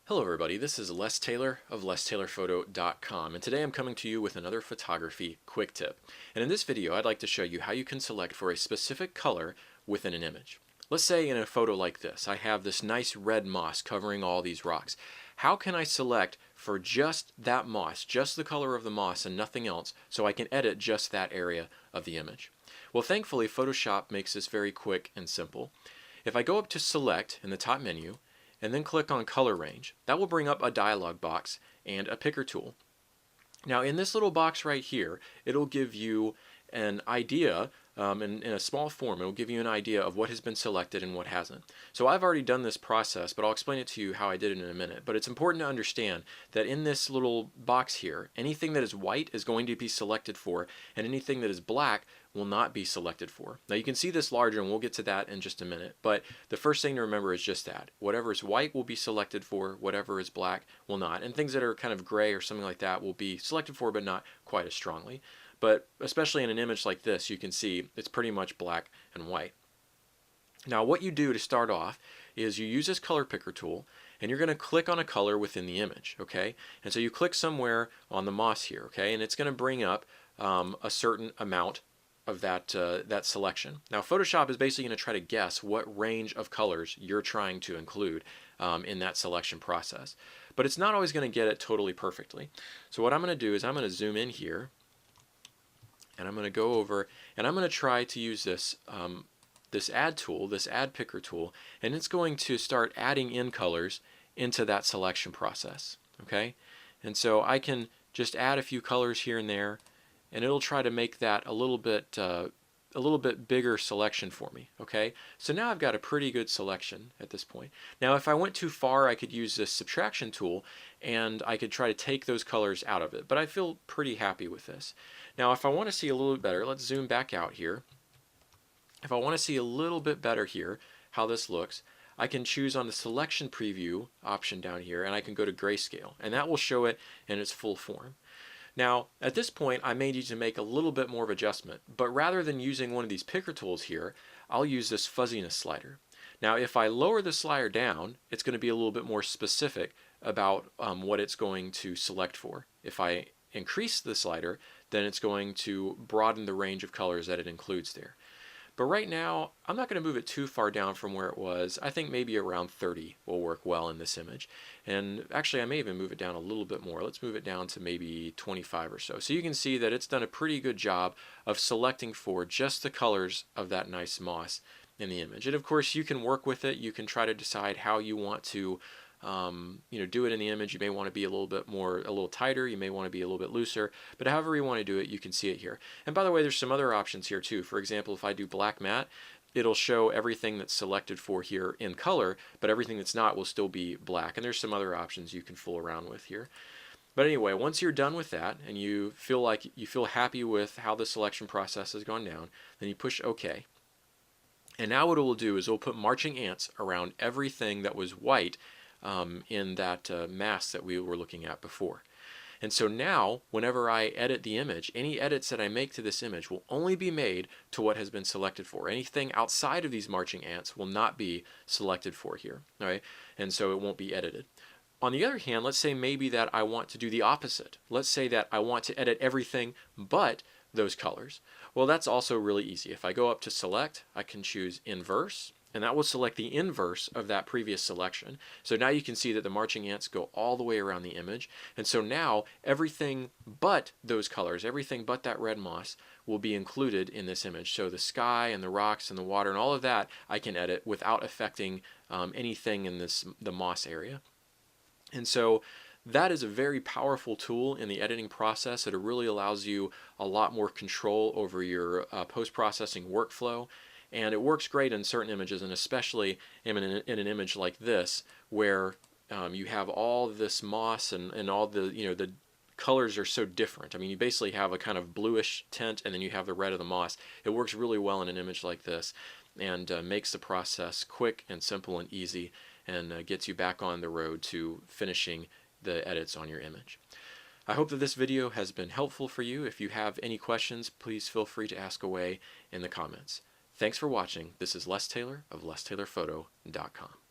Hello everybody, this is Les Taylor of lestaylorphoto.com, and today I'm coming to you with another photography quick tip. And in this video I'd like to show you how you can select for a specific color within an image. Let's say in a photo like this, I have this nice red moss covering all these rocks. How can I select for just that moss, just the color of the moss and nothing else, so I can edit just that area of the image? Well, thankfully Photoshop makes this very quick and simple. If I go up to Select in the top menu, and then click on Color Range, that will bring up a dialog box and a picker tool. Now in this little box right here, it'll give you an idea in a small form. It'll give you an idea of what has been selected and what hasn't. So I've already done this process, but I'll explain it to you how I did it in a minute. But it's important to understand that in this little box here, anything that is white is going to be selected for, and anything that is black will not be selected for. Now you can see this larger, and we'll get to that in just a minute, but the first thing to remember is just that. Whatever is white will be selected for, whatever is black will not, and things that are kind of gray or something like that will be selected for, but not quite as strongly. But especially in an image like this, you can see it's pretty much black and white. Now what you do to start off is you use this color picker tool, and you're going to click on a color within the image, okay? And so you click somewhere on the moss here, okay? And it's going to bring up a certain amount of that selection. Now Photoshop is basically going to try to guess what range of colors you're trying to include in that selection process. But it's not always going to get it totally perfectly. So what I'm going to do is I'm going to zoom in here, and I'm going to go over and I'm going to try to use this this add tool, this add picker tool, and it's going to start adding in colors into that selection process, okay? And so I can just add a few colors here and there, and it'll try to make that a little bit bigger selection for me, okay? So now I've got a pretty good selection at this point. Now if I went too far, I could use this subtraction tool and I could try to take those colors out of it, but I feel pretty happy with this. Now if I want to see a little bit better, let's zoom back out here. If I want to see a little bit better here how this looks, I can choose on the selection preview option down here, and I can go to grayscale, and that will show it in its full form. Now at this point I may need to make a little bit more of adjustment, but rather than using one of these picker tools here, I'll use this fuzziness slider. Now if I lower the slider down, it's going to be a little bit more specific about what it's going to select for. If I increase the slider, then it's going to broaden the range of colors that it includes there. But right now, I'm not going to move it too far down from where it was. I think maybe around 30 will work well in this image. And actually, I may even move it down a little bit more. Let's move it down to maybe 25 or so. So you can see that it's done a pretty good job of selecting for just the colors of that nice moss in the image. And of course, you can work with it. You can try to decide how you want to do it in the image. You may want to be a little tighter. You may want to be a little bit looser, but however you want to do it, you can see it here. And by the way, there's some other options here too. For example, if I do black matte, it'll show everything that's selected for here in color, but everything that's not will still be black. And there's some other options you can fool around with here. But anyway, once you're done with that and you feel happy with how the selection process has gone down, then you push OK. And now what it will do is it will put marching ants around everything that was white in that mask that we were looking at before. And so now, whenever I edit the image, any edits that I make to this image will only be made to what has been selected for. Anything outside of these marching ants will not be selected for here, all right? And so it won't be edited. On the other hand, let's say maybe that I want to do the opposite. Let's say that I want to edit everything but those colors. Well, that's also really easy. If I go up to Select, I can choose Inverse, and that will select the inverse of that previous selection. So now you can see that the marching ants go all the way around the image. And so now everything but those colors, everything but that red moss will be included in this image. So the sky and the rocks and the water and all of that I can edit without affecting anything in the moss area. And so that is a very powerful tool in the editing process. It really allows you a lot more control over your post-processing workflow. And it works great in certain images, and especially in an image like this, where you have all this moss and all the colors are so different. I mean, you basically have a kind of bluish tint, and then you have the red of the moss. It works really well in an image like this, and makes the process quick and simple and easy, and gets you back on the road to finishing the edits on your image. I hope that this video has been helpful for you. If you have any questions, please feel free to ask away in the comments. Thanks for watching. This is Les Taylor of lestaylorphoto.com.